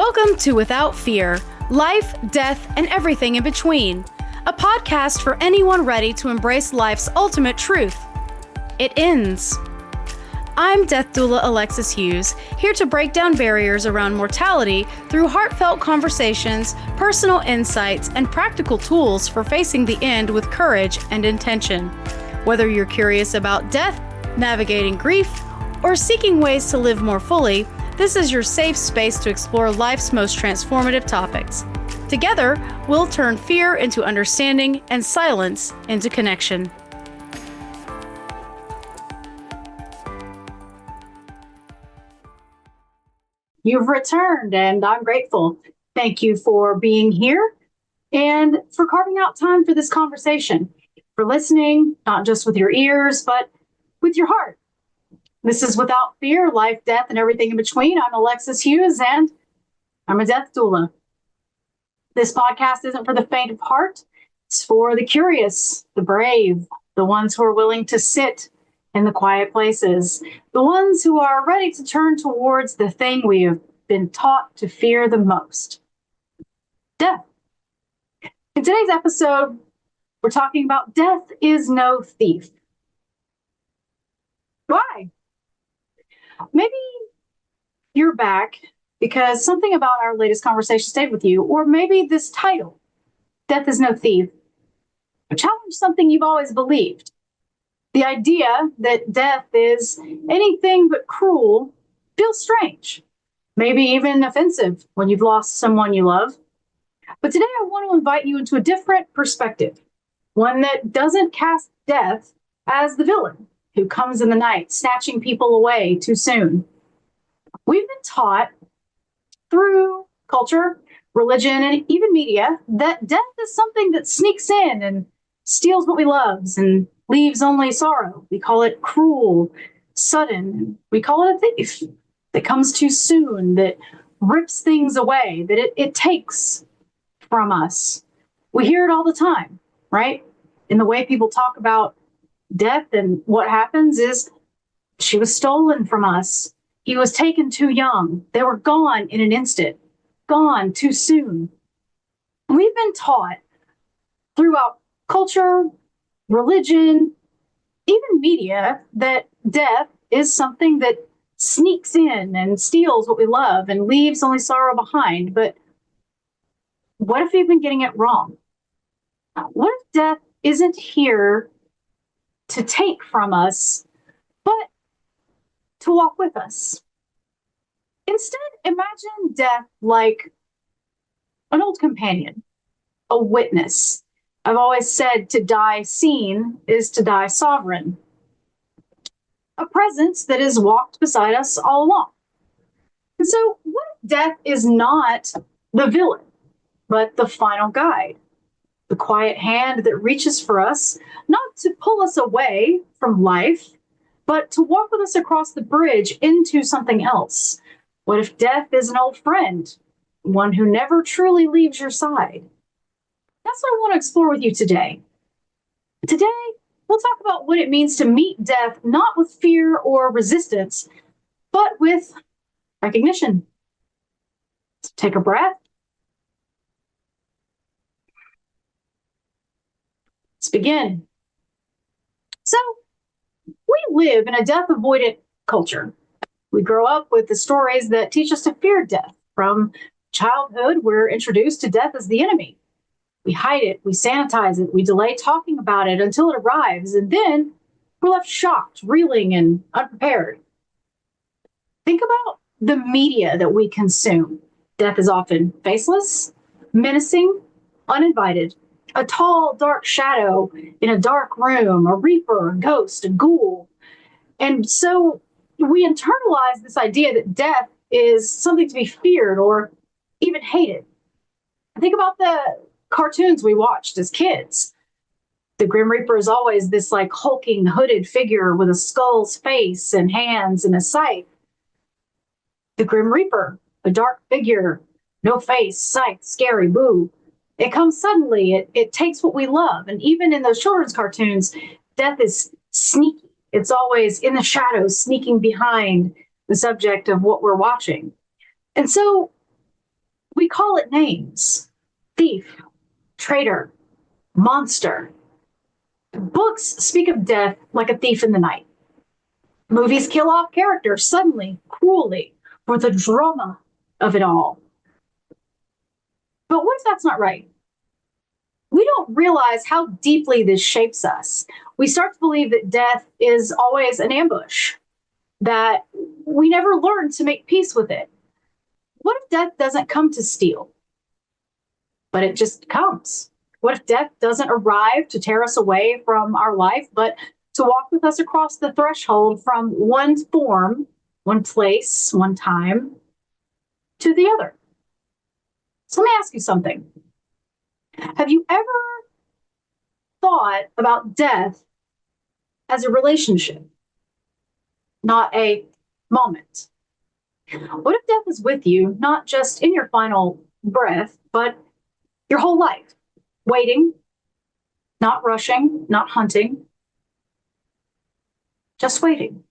Welcome to Without Fear, Life, Death, and Everything in Between, a podcast for anyone ready to embrace life's ultimate truth. It ends. I'm Death Doula Alexis Hughes, here to break down barriers around mortality through heartfelt conversations, personal insights, and practical tools for facing the end with courage and intention. Whether you're curious about death, navigating grief, or seeking ways to live more fully, this is your safe space to explore life's most transformative topics. Together, we'll turn fear into understanding and silence into connection. You've returned, and I'm grateful. Thank you for being here and for carving out time for this conversation, for listening, not just with your ears, but with your heart. This is Without Fear, Life, Death, and Everything in Between. I'm Alexis Hughes, and I'm a death doula. This podcast isn't for the faint of heart. It's for the curious, the brave, the ones who are willing to sit in the quiet places, the ones who are ready to turn towards the thing we have been taught to fear the most, death. In today's episode, we're talking about death is no thief. Why? Maybe you're back because something about our latest conversation stayed with you, or maybe this title, Death is No Thief, challenged something you've always believed. The idea that death is anything but cruel feels strange, maybe even offensive when you've lost someone you love. But today I want to invite you into a different perspective, one that doesn't cast death as the villain who comes in the night, snatching people away too soon. We've been taught through culture, religion, and even media that death is something that sneaks in and steals what we love and leaves only sorrow. We call it cruel, sudden. We call it a thief that comes too soon, that rips things away, that it takes from us. We hear it all the time, right? In the way people talk about death, and what happens is she was stolen from us. He was taken too young. They were gone in an instant, gone too soon. We've been taught throughout culture, religion, even media, that death is something that sneaks in and steals what we love and leaves only sorrow behind. But what if we've been getting it wrong? What if death isn't here to take from us, but to walk with us? Instead, imagine death like an old companion, a witness. I've always said to die seen is to die sovereign. A presence that has walked beside us all along. And so what if death is not the villain, but the final guide? The quiet hand that reaches for us, not to pull us away from life, but to walk with us across the bridge into something else. What if death is an old friend, one who never truly leaves your side? That's what I want to explore with you today. Today, we'll talk about what it means to meet death, not with fear or resistance, but with recognition. So take a breath. Let's begin. So, we live in a death-avoidant culture. We grow up with the stories that teach us to fear death. From childhood, we're introduced to death as the enemy. We hide it, we sanitize it, we delay talking about it until it arrives, and then we're left shocked, reeling, and unprepared. Think about the media that we consume. Death is often faceless, menacing, uninvited. A tall, dark shadow in a dark room, a reaper, a ghost, a ghoul. And so we internalize this idea that death is something to be feared or even hated. Think about the cartoons we watched as kids. The Grim Reaper is always this like hulking, hooded figure with a skull's face and hands and a scythe. The Grim Reaper, a dark figure, no face, scythe, scary, boo. It comes suddenly. It takes what we love. And even in those children's cartoons, death is sneaky. It's always in the shadows, sneaking behind the subject of what we're watching. And so We call it names: thief, traitor, monster. Books speak of death like a thief in the night. Movies kill off characters suddenly, cruelly, for the drama of it all. But what if that's not right? We don't realize how deeply this shapes us. We start to believe that death is always an ambush, that we never learn to make peace with it. What if death doesn't come to steal, but it just comes? What if death doesn't arrive to tear us away from our life, but to walk with us across the threshold from one form, one place, one time to the other? So let me ask you something. Have you ever thought about death as a relationship, not a moment? What if death is with you, not just in your final breath, but your whole life? Waiting, not rushing, not hunting, just waiting.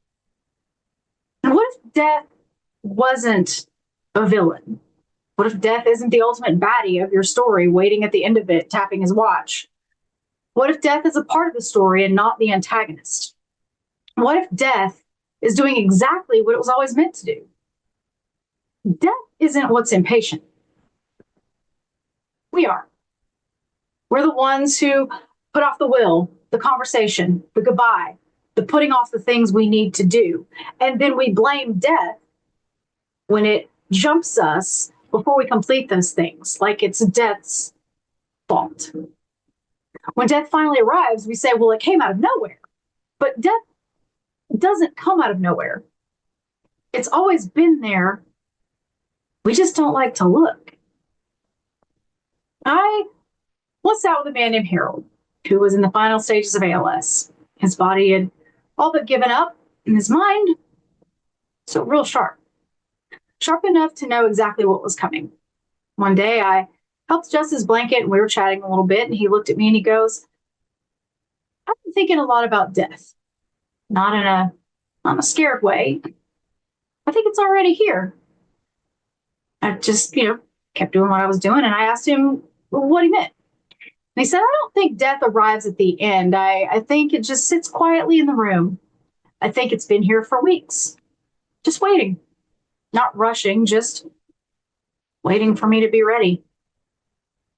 And what if death wasn't a villain? What if death isn't the ultimate baddie of your story, waiting at the end of it, tapping his watch? What if death is a part of the story and not the antagonist? What if death is doing exactly what it was always meant to do? Death isn't what's impatient. We are. We're the ones who put off the will, the conversation, the goodbye, the putting off the things we need to do. And then we blame death when it jumps us before we complete those things, like it's death's fault. When death finally arrives, we say, well, it came out of nowhere. But death doesn't come out of nowhere. It's always been there. We just don't like to look. I once sat with a man named Harold, who was in the final stages of ALS. His body had all but given up, and his mind, so real sharp. Sharp enough to know exactly what was coming. One day I helped adjust his blanket and we were chatting a little bit, and he looked at me and he goes, I've been thinking a lot about death. Not in a scared way. I think it's already here. I just, kept doing what I was doing, and I asked him what he meant. And he said, I don't think death arrives at the end. I think it just sits quietly in the room. I think it's been here for weeks, just waiting, not rushing, just waiting for me to be ready.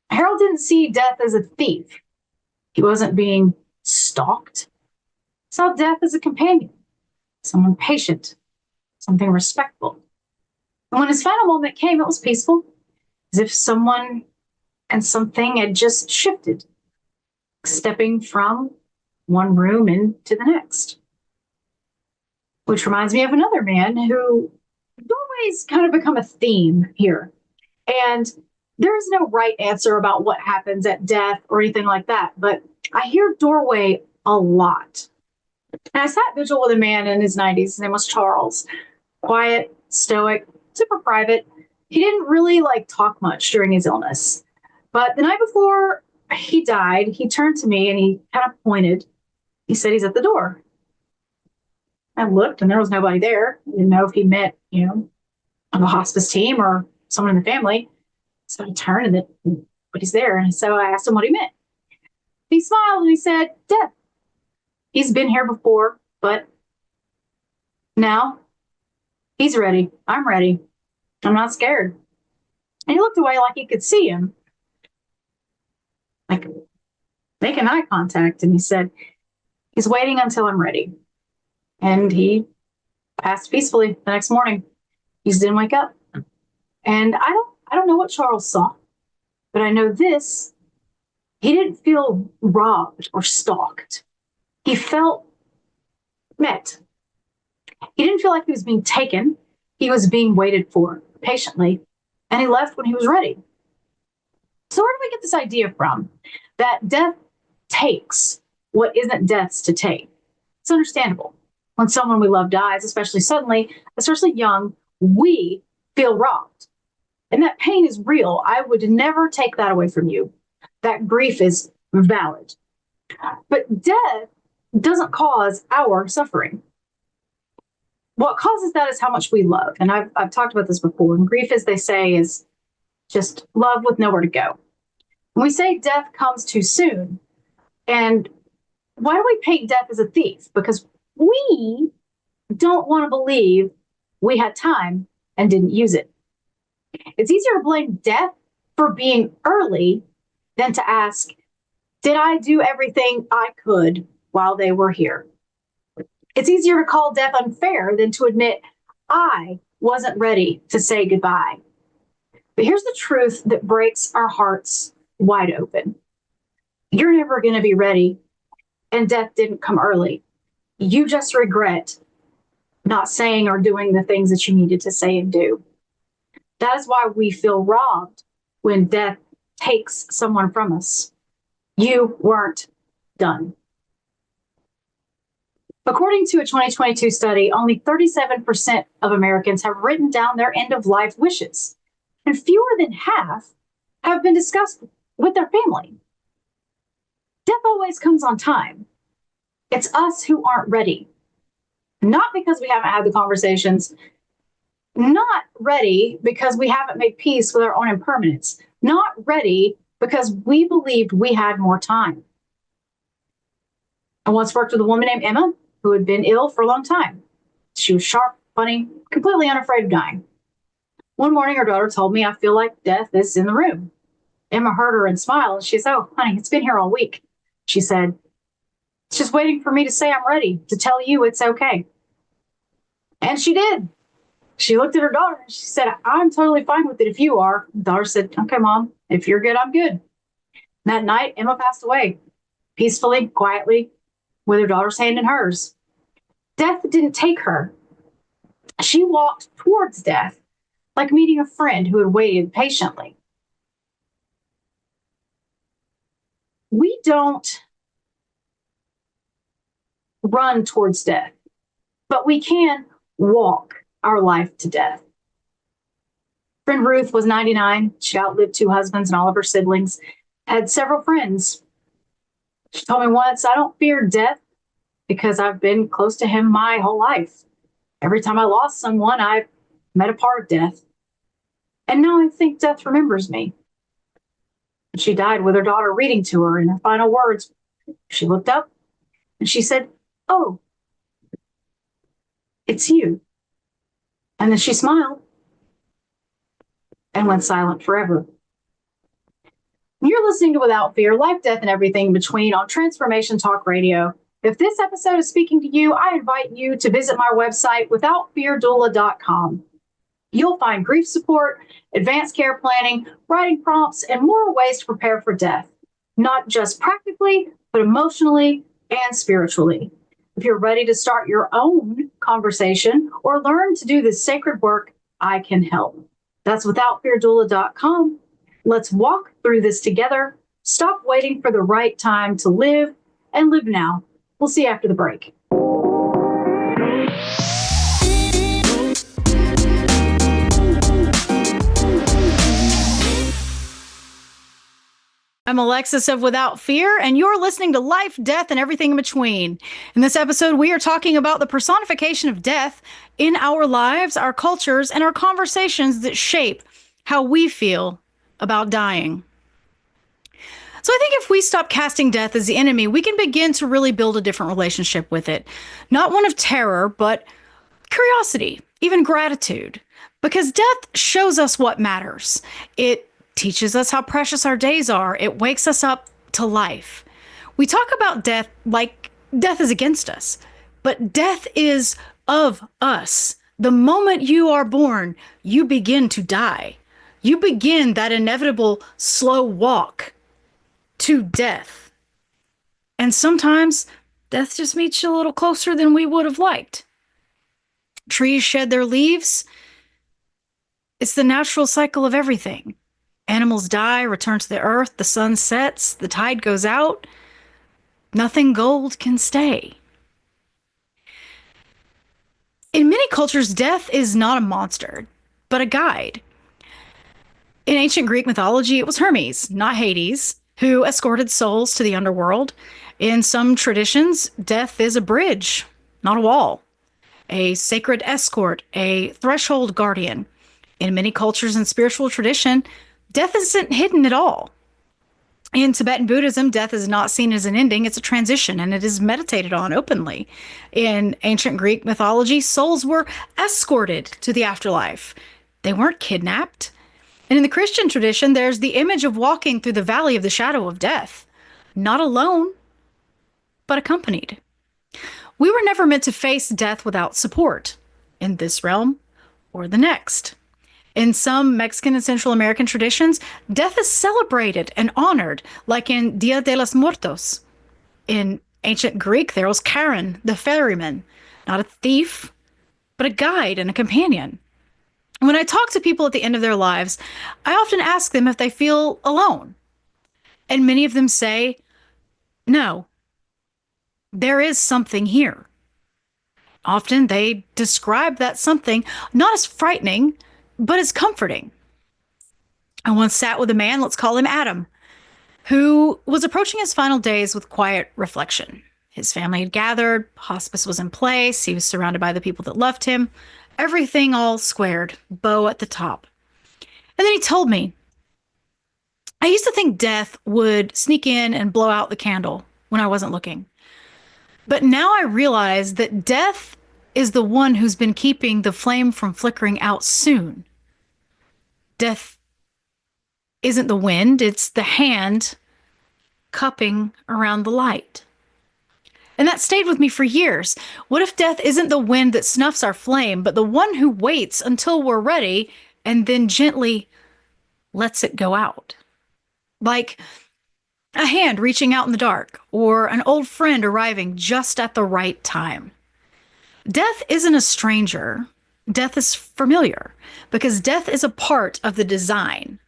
Harold didn't see death as a thief. He wasn't being stalked. He saw death as a companion, someone patient, something respectful. And when his final moment came, it was peaceful, as if someone and something had just shifted, stepping from one room into the next. Which reminds me of another man who doorways kind of become a theme here. And there is no right answer about what happens at death or anything like that, but I hear doorway a lot. And I sat vigil with a man in his 90s. His name was Charles. Quiet, stoic, super private. He didn't really talk much during his illness. But the night before he died, he turned to me and he kind of pointed. He said, he's at the door. I looked and there was nobody there. I didn't know if he meant, on the hospice team or someone in the family. So I turned but he's there. And so I asked him what he meant. He smiled and he said, death. He's been here before, but now he's ready. I'm ready. I'm not scared. And he looked away like he could see him, making eye contact. And he said, he's waiting until I'm ready. And he passed peacefully the next morning. He just didn't wake up. And I don't know what Charles saw, but I know this. He didn't feel robbed or stalked. He felt met. He didn't feel like he was being taken. He was being waited for patiently, and he left when he was ready. So where do we get this idea from? That death takes what isn't death's to take. It's understandable. When someone we love dies, especially suddenly, especially young, we feel robbed. And that pain is real. I would never take that away from you. That grief is valid. But death doesn't cause our suffering. What causes that is how much we love. And I've talked about this before. And grief, as they say, is just love with nowhere to go. When we say death comes too soon, and why do we paint death as a thief? Because we don't want to believe we had time and didn't use it. It's easier to blame death for being early than to ask, did I do everything I could while they were here? It's easier to call death unfair than to admit I wasn't ready to say goodbye. But here's the truth that breaks our hearts wide open. You're never going to be ready, and death didn't come early. You just regret not saying or doing the things that you needed to say and do. That is why we feel robbed when death takes someone from us. You weren't done. According to a 2022 study, only 37% of Americans have written down their end-of-life wishes, and fewer than half have been discussed with their family. Death always comes on time. It's us who aren't ready. Not because we haven't had the conversations, not ready because we haven't made peace with our own impermanence, not ready because we believed we had more time. I once worked with a woman named Emma who had been ill for a long time. She was sharp, funny, completely unafraid of dying. One morning, her daughter told me, I feel like death is in the room. Emma heard her and smiled. She said, oh, honey, it's been here all week. She said, it's just waiting for me to say I'm ready, to tell you it's okay. And she did. She looked at her daughter and she said, I'm totally fine with it if you are. The daughter said, okay, Mom, if you're good, I'm good. And that night, Emma passed away, peacefully, quietly, with her daughter's hand in hers. Death didn't take her. She walked towards death, like meeting a friend who had waited patiently. We don't run towards death, but we can walk our life to death. Friend Ruth was 99. She outlived 2 husbands and all of her siblings, had several friends. She told me once, I don't fear death because I've been close to him my whole life. Every time I lost someone, I met a part of death. And now I think death remembers me. She died with her daughter reading to her, and her final words, she looked up and she said, oh, it's you. And then she smiled and went silent forever. You're listening to Without Fear, Life, Death, and Everything in Between on Transformation Talk Radio. If this episode is speaking to you, I invite you to visit my website, withoutfeardoula.com. You'll find grief support, advanced care planning, writing prompts, and more ways to prepare for death, not just practically, but emotionally and spiritually. If you're ready to start your own conversation or learn to do this sacred work, I can help. That's withoutfeardoula.com. Let's walk through this together. Stop waiting for the right time to live and live now. We'll see you after the break. I'm Alexis of Without Fear, and you're listening to Life, Death, and Everything in Between. In this episode, we are talking about the personification of death in our lives, our cultures, and our conversations that shape how we feel about dying. So I think if we stop casting death as the enemy, we can begin to really build a different relationship with it. Not one of terror, but curiosity, even gratitude. Because death shows us what matters. It teaches us how precious our days are. It wakes us up to life. We talk about death like death is against us, but death is of us. The moment you are born, you begin to die. You begin that inevitable slow walk to death. And sometimes death just meets you a little closer than we would have liked. Trees shed their leaves. It's the natural cycle of everything. Animals die, return to the earth, the sun sets, the tide goes out. Nothing gold can stay. In many cultures, death is not a monster, but a guide. In ancient Greek mythology, it was Hermes, not Hades, who escorted souls to the underworld. In some traditions, death is a bridge, not a wall, a sacred escort, a threshold guardian. In many cultures and spiritual tradition, Death isn't hidden at all. In Tibetan Buddhism, death is not seen as an ending, it's a transition, and it is meditated on openly. In ancient Greek mythology, souls were escorted to the afterlife. They weren't kidnapped. And in the Christian tradition, there's the image of walking through the valley of the shadow of death, not alone, but accompanied. We were never meant to face death without support in this realm or the next. In some Mexican and Central American traditions, death is celebrated and honored, like in Dia de los Muertos. In ancient Greek, there was Charon, the ferryman, not a thief, but a guide and a companion. When I talk to people at the end of their lives, I often ask them if they feel alone. And many of them say, no, there is something here. Often they describe that something not as frightening, but as comforting. I once sat with a man, let's call him Adam, who was approaching his final days with quiet reflection. His family had gathered, hospice was in place, he was surrounded by the people that loved him, everything all squared, bow at the top. And then he told me, I used to think death would sneak in and blow out the candle when I wasn't looking. But now I realize that death is the one who's been keeping the flame from flickering out soon. Death isn't the wind, it's the hand cupping around the light. And that stayed with me for years. What if death isn't the wind that snuffs our flame, but the one who waits until we're ready and then gently lets it go out? Like a hand reaching out in the dark, or an old friend arriving just at the right time. Death isn't a stranger. Death is familiar, because death is a part of the design.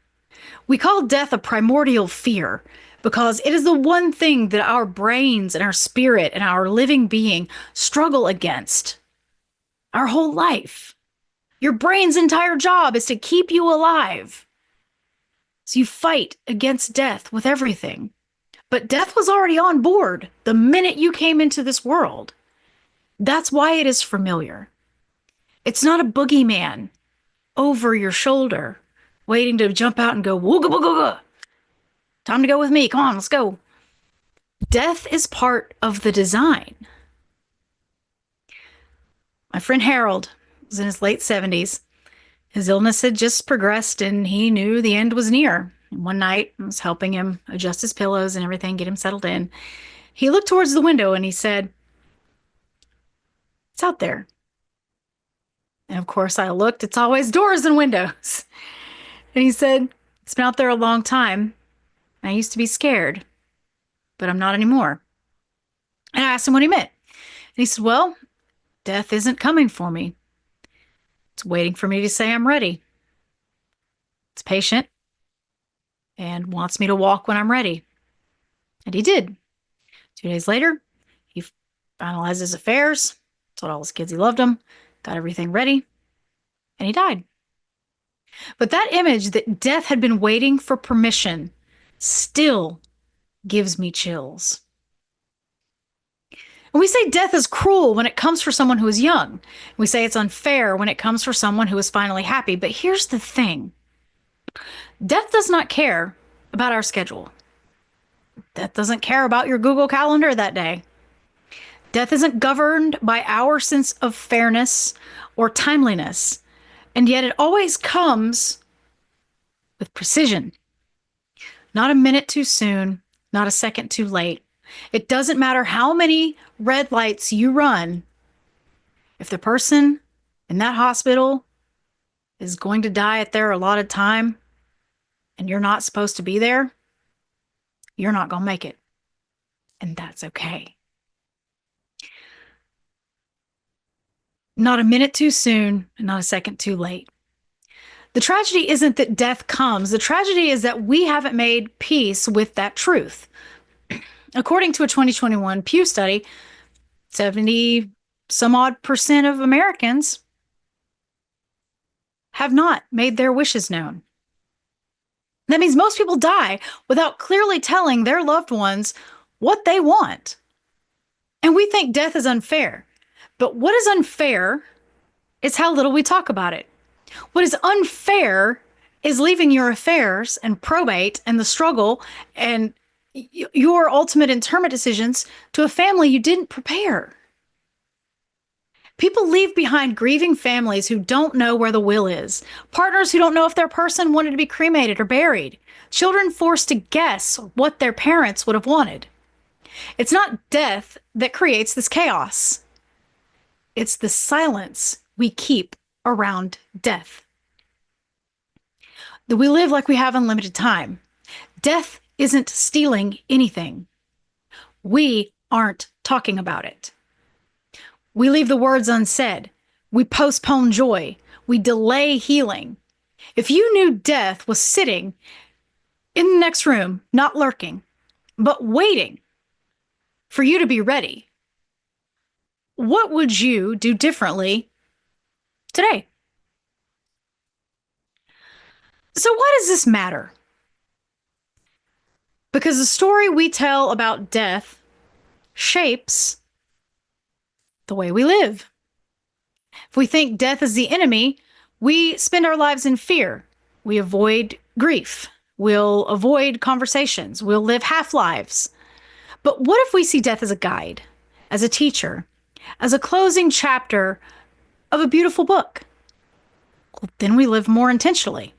We call death a primordial fear because it is the one thing that our brains and our spirit and our living being struggle against our whole life. Your brain's entire job is to keep you alive. So you fight against death with everything. But death was already on board the minute you came into this world. That's why it is familiar. It's not a boogeyman over your shoulder, waiting to jump out and go, wooga wooga wooga. Time to go with me. Come on, let's go. Death is part of the design. My friend Harold was in his late 70s. His illness had just progressed and he knew the end was near. And one night, I was helping him adjust his pillows and everything, get him settled in. He looked towards the window and he said, it's out there. And of course I looked, it's always doors and windows. And he said, it's been out there a long time. I used to be scared, but I'm not anymore. And I asked him what he meant. And he said, well, death isn't coming for me. It's waiting for me to say I'm ready. It's patient and wants me to walk when I'm ready. And he did. 2 days later, he finalized his affairs, told all his kids he loved them, got everything ready, and he died. But that image that death had been waiting for permission still gives me chills. And we say death is cruel when it comes for someone who is young. We say it's unfair when it comes for someone who is finally happy. But here's the thing. Death does not care about our schedule. Death doesn't care about your Google Calendar that day. Death isn't governed by our sense of fairness or timeliness. And yet it always comes with precision. Not a minute too soon, not a second too late. It doesn't matter how many red lights you run. If the person in that hospital is going to die at their allotted time and you're not supposed to be there, you're not going to make it. And that's okay. Not a minute too soon and not a second too late. The tragedy isn't that death comes. The tragedy is that we haven't made peace with that truth. According to a 2021 Pew study, 70 some odd % of Americans have not made their wishes known. That means most people die without clearly telling their loved ones what they want. And we think death is unfair. But what is unfair is how little we talk about it. What is unfair is leaving your affairs and probate and the struggle and your ultimate interment decisions to a family you didn't prepare. People leave behind grieving families who don't know where the will is, partners who don't know if their person wanted to be cremated or buried, children forced to guess what their parents would have wanted. It's not death that creates this chaos. It's the silence we keep around death. That we live like we have unlimited time. Death isn't stealing anything. We aren't talking about it. We leave the words unsaid. We postpone joy. We delay healing. If you knew death was sitting in the next room, not lurking, but waiting for you to be ready, what would you do differently today? So why does this matter? Because the story we tell about death shapes the way we live. If we think death is the enemy, we spend our lives in fear. We avoid grief. We'll avoid conversations. We'll live half-lives. But what if we see death as a guide, as a teacher, as a closing chapter of a beautiful book? Well, then we live more intentionally.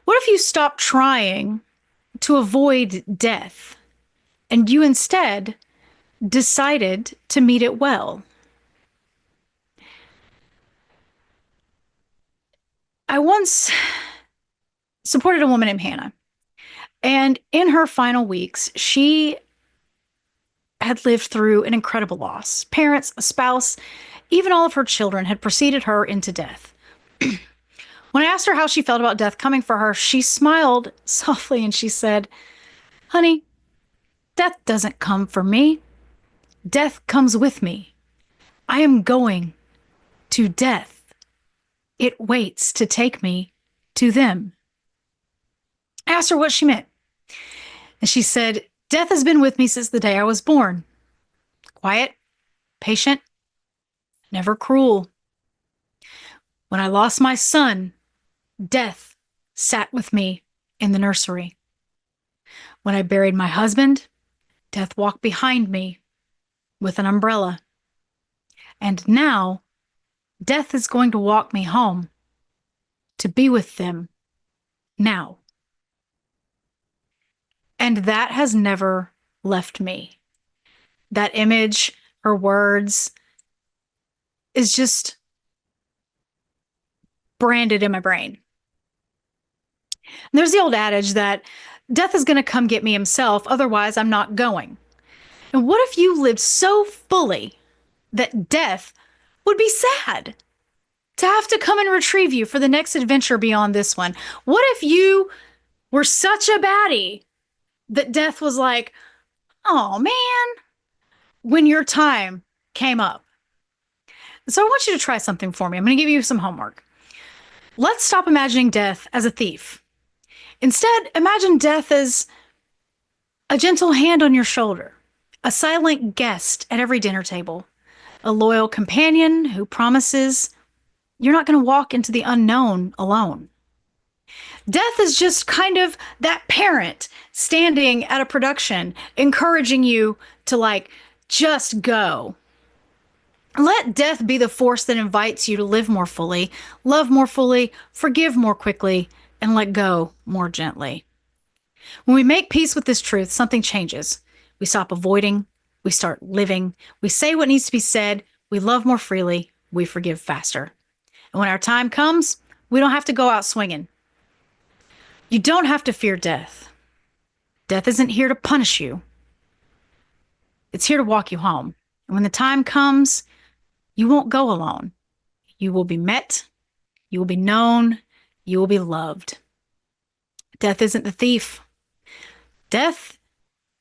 What if you stop trying to avoid death and you instead decided to meet it well? I once supported a woman named Hannah, and in her final weeks, she had lived through an incredible loss. Parents, a spouse, even all of her children had preceded her into death. When I asked her how she felt about death coming for her, she smiled softly and she said, "Honey, death doesn't come for me. Death comes with me. I am going to death. It waits to take me to them." I asked her what she meant. And she said, "Death has been with me since the day I was born. Quiet, patient, never cruel. When I lost my son, death sat with me in the nursery. When I buried my husband, death walked behind me with an umbrella. And now, death is going to walk me home to be with them now." And that has never left me. That image, her words, is just branded in my brain. And there's the old adage that death is going to come get me himself, otherwise I'm not going. And what if you lived so fully that death would be sad to have to come and retrieve you for the next adventure beyond this one? What if you were such a baddie that death was like, "Oh man," when your time came up? So I want you to try something for me. I'm going to give you some homework. Let's stop imagining death as a thief. Instead, imagine death as a gentle hand on your shoulder, a silent guest at every dinner table, a loyal companion who promises you're not going to walk into the unknown alone. Death is just kind of that parent standing at a production, encouraging you to just go. Let death be the force that invites you to live more fully, love more fully, forgive more quickly, and let go more gently. When we make peace with this truth, something changes. We stop avoiding, we start living, we say what needs to be said, we love more freely, we forgive faster. And when our time comes, we don't have to go out swinging. You don't have to fear death. Death isn't here to punish you. It's here to walk you home. And when the time comes, you won't go alone. You will be met, you will be known, you will be loved. Death isn't the thief. Death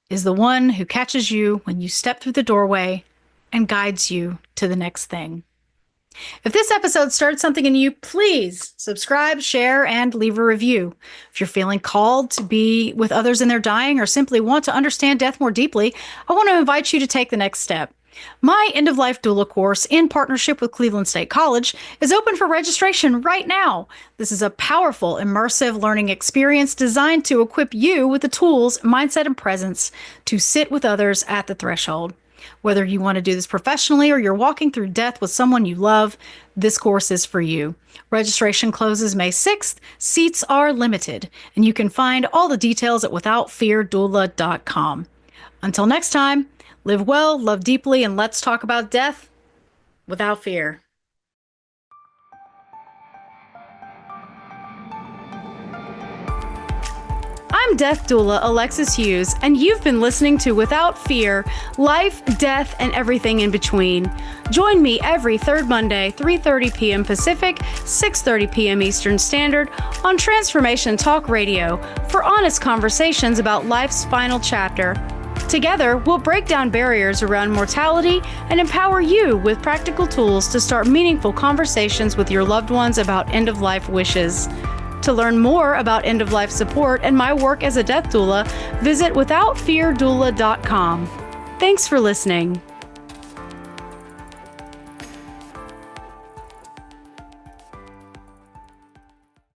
is the one who catches you when you step through the doorway and guides you to the next thing. If this episode stirred something in you, please subscribe, share, and leave a review. If you're feeling called to be with others in their dying or simply want to understand death more deeply, I want to invite you to take the next step. My End of Life Doula course, in partnership with Cleveland State College, is open for registration right now. This is a powerful, immersive learning experience designed to equip you with the tools, mindset, and presence to sit with others at the threshold. Whether you want to do this professionally or you're walking through death with someone you love, this course is for you. Registration closes May 6th. Seats are limited, and you can find all the details at withoutfeardoula.com. Until next time, live well, love deeply, and let's talk about death without fear. I'm Death Doula Alexis Hughes, and you've been listening to Without Fear, Life, Death, and Everything in Between. Join me every third Monday, 3:30 p.m. Pacific, 6:30 p.m. Eastern Standard on Transformation Talk Radio for honest conversations about life's final chapter. Together, we'll break down barriers around mortality and empower you with practical tools to start meaningful conversations with your loved ones about end-of-life wishes. To learn more about end-of-life support and my work as a death doula, visit withoutfeardoula.com. Thanks for listening.